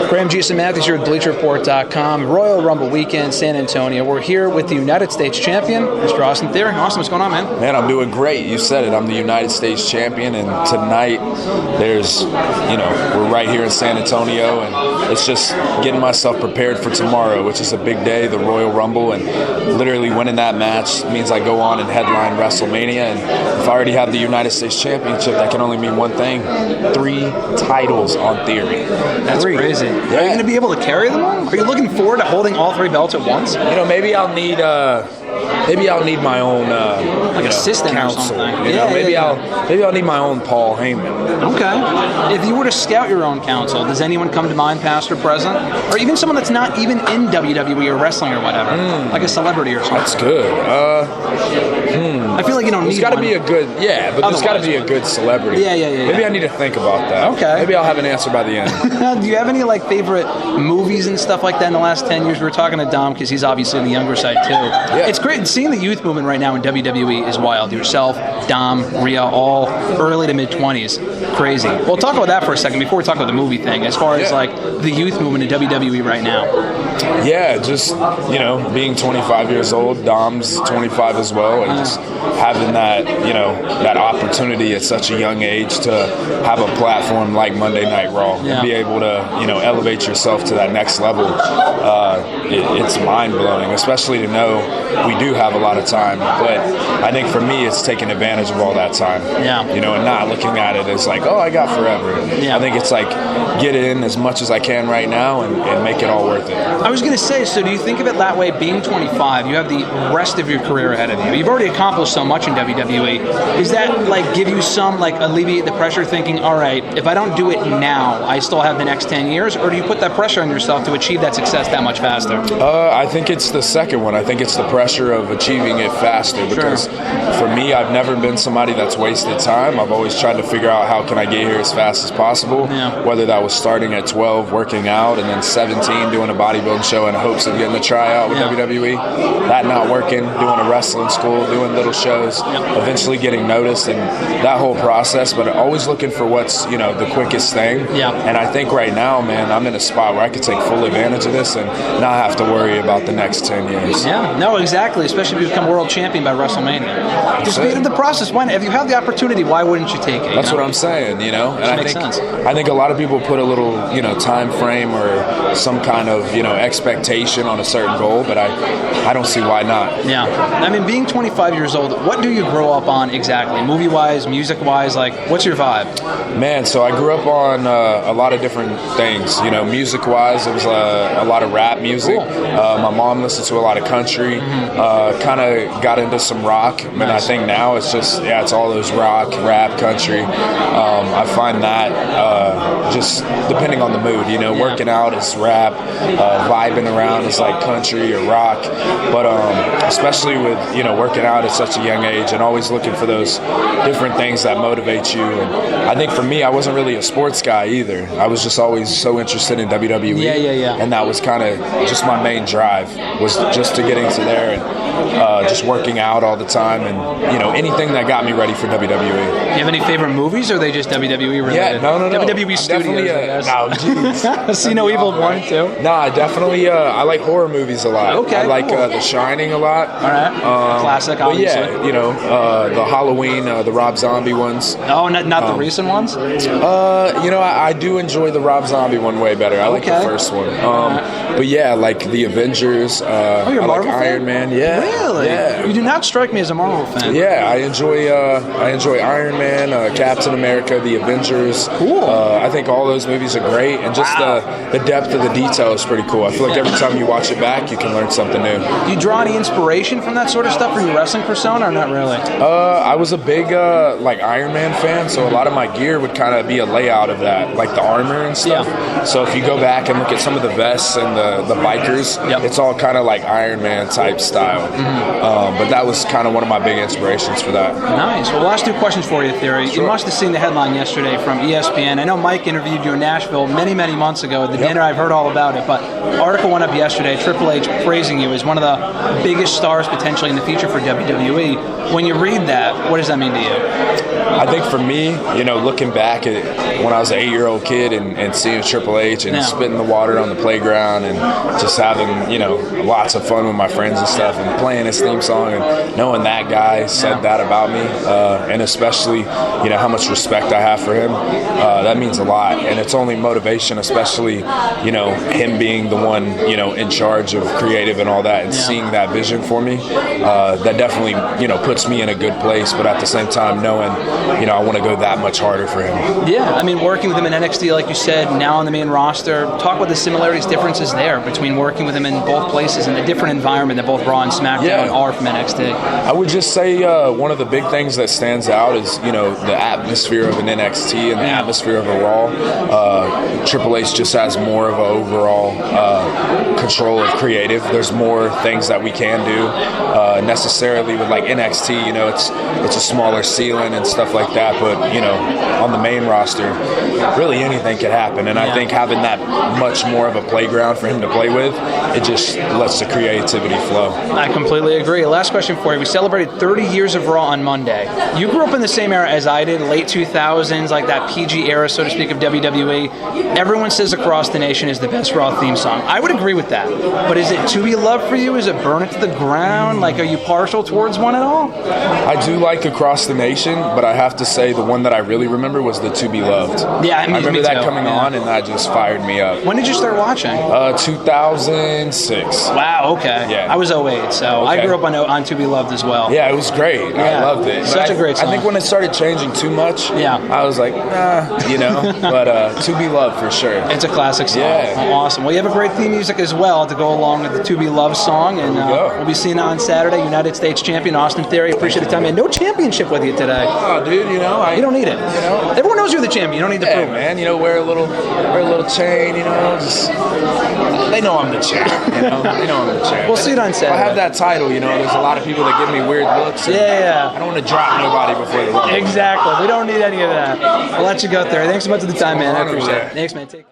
Graham Jason Matthews here at BleacherReport.com. Royal Rumble weekend, San Antonio. We're here with the United States champion, Mr. Austin Theory. Austin, what's going on, man? Man, I'm doing great. You said it. I'm the United States champion, and tonight we're right here in San Antonio, and it's just getting myself prepared for tomorrow, which is a big day, the Royal Rumble, and literally winning that match means I go on and headline WrestleMania, and if I already have the United States championship, that can only mean one thing: 3 titles on Theory. That's crazy. Yeah. Are you going to be able to carry them all? Are you looking forward to holding all 3 belts at once? Maybe I'll need my own assistant counsel, or something. Maybe I'll need my own Paul Heyman. Okay. If you were to scout your own counsel, does anyone come to mind, past or present, or even someone that's not even in WWE or wrestling or whatever, like a celebrity or something? That's good. I feel like you don't need. There's got to be a good, there's got to be a good celebrity. Yeah. Maybe I need to think about that. Okay. Maybe I'll have an answer by the end. Do you have any favorite movies and stuff like that in the last 10 years? We were talking to Dom because he's obviously on the younger side too. Yeah. It's great seeing the youth movement right now in WWE is wild. Yourself, Dom, Rhea, all early to mid 20s. Crazy. We'll talk about that for a second before we talk about the movie thing. As far as the youth movement in WWE right now. Yeah, just being 25 years old, Dom's 25 as well, and just having that that opportunity at such a young age to have a platform like Monday Night Raw and be able to elevate yourself to that next level. It's mind blowing, especially to know we do have a lot of time. But I think for me, it's taking advantage of all that time. Yeah. And not looking at it as like, I got forever. Yeah. I think it's like get in as much as I can right now and make it all worth it. I was going to say, so do you think of it that way, being 25, you have the rest of your career ahead of you. You've already accomplished so much in WWE. Does that give you some alleviate the pressure, thinking, all right, if I don't do it now, I still have the next 10 years? Or do you put that pressure on yourself to achieve that success that much faster? I think it's the second one. I think it's the pressure of achieving it faster because for me, I've never been somebody that's wasted time. I've always tried to figure out how can I get here as fast as possible, whether that was starting at 12, working out, and then 17, doing a bodybuilding show in hopes of getting a tryout with WWE. That not working, doing a wrestling school, doing little shows, eventually getting noticed, and that whole process, but always looking for what's, the quickest thing. Yeah. And I think right now, man, I'm in a spot where I could take full advantage of this and not have to worry about the next 10 years. Yeah, no, exactly, especially if you become world champion by WrestleMania. Just be in the process. Why not? If you have the opportunity, why wouldn't you take it? That's what I'm saying, And I think a lot of people put a little, time frame or some kind of, expectation on a certain goal, but I don't see why not. Yeah. I mean, being 25 years old, what do you grow up on exactly? Movie-wise, music-wise, what's your vibe? Man, so I grew up on a lot of different things. Music-wise, it was a lot of rap music. Cool. My mom listened to a lot of country, kind of got into some rock, and I think now it's just, it's all those rock, rap, country. I find that just depending on the mood, working out is rap, vibing around is like country or rock, but especially with, working out at such a young age and always looking for those different things that motivate you. And I think for me, I wasn't really a sports guy either. I was just always so interested in WWE. Yeah. And that was kind of just my main drive, was just to get into there and just working out all the time and, anything that got me ready for WWE. Do you have any favorite movies, or are they just WWE related? Yeah, no. WWE Studios, I guess. No, jeez. See No Evil 1 and 2? No, I definitely, I like horror movies a lot. Okay, I like cool. The Shining a lot. All right. Classic, obviously. But yeah, the Halloween, the Rob Zombie ones. Oh, not the recent ones? I do enjoy the Rob Zombie one way better. I like the first one. But yeah, like the Avengers. You're a I like Marvel fan? Iron Man. Yeah. Really? Yeah. You do not strike me as a Marvel fan. Yeah, I enjoy Iron Man, Captain America, the Avengers. Cool. I think all those movies are great, and just the depth of the detail is pretty cool. I feel like every time you watch it back, you can learn something new. Do you draw any inspiration from that sort of stuff for your wrestling persona, or not really? I was a big Iron Man fan, so a lot of my gear would kind of be a layout of that, like the armor and stuff. Yeah. So if you go back and look at some of the vests and the bikers, it's all kind of like Iron Man type style. But that was kind of one of my big inspirations for that. Nice. Well, last two questions for you, Theory. Sure. You must have seen the headline yesterday from ESPN. I know Mike interviewed you in Nashville many, many months ago at the dinner. I've heard all about it, but article went up yesterday, Triple H praising you as one of the biggest stars potentially in the future for WWE. When you read that, what does that mean to you? I think for me, looking back at when I was an 8-year-old kid and seeing Triple H and spitting the water on the playground and just having, lots of fun with my friends and stuff and playing his theme song and knowing that guy said that about me, and especially, how much respect I have for him, that means a lot. And it's only motivation, especially, him being the one, in charge of creative and all that and seeing that vision for me, that definitely, puts me in a good place. But at the same time, knowing, I want to go that much harder for him. Yeah, I mean, working with him in NXT, like you said, now on the main roster, talk about the similarities, differences there between working with him in both places and the different environment that both Raw and SmackDown are from NXT. I would just say one of the big things that stands out is, the atmosphere of an NXT and the atmosphere of a Raw. Triple H just has more of an overall control of creative. There's more things that we can do. Necessarily with like NXT, it's a smaller ceiling and stuff like that, but on the main roster, really anything could happen. And I think having that much more of a playground for him to play with, it just lets the creativity flow. I completely agree. Last question for you. We celebrated 30 years of Raw on Monday. You grew up in the same era as I did, late 2000s, like that PG era, so to speak, of WWE. Everyone says Across the Nation is the best Raw theme song. I would agree with that. But is it To Be Loved for you? Is it Burn It to the Ground? Like, are you partial towards one at all? I do like Across the Nation, but I have to say the one that I really remember was the To Be Loved. Yeah, I remember that coming on, and that just fired me up. When did you start watching? 2006. Wow, okay. Yeah. I was 08, so I grew up on To Be Loved as well. Yeah, it was great. I loved it. Such a great song. I think when it started changing too much, I was like, but To Be Loved for sure. It's a classic song. Yeah. Awesome. Well, you have a great theme music as well to go along with the To Be Loved song, and we'll be seeing it on Saturday. United States champion Austin Theory. Appreciate the time, man. No championship with you today. Oh, dude, you don't need it. Everyone knows you're the champion. You don't need to prove it. Man, wear a little chain, just they know I'm the champ, They know I'm the champ. We'll see it on Saturday. I have that title, there's a lot of people that give me weird looks. Yeah. I don't want to drop nobody before the run. Exactly. We don't need any of that. We'll let you go there. Thanks so much for the time, man. I appreciate it. Thanks, man. Take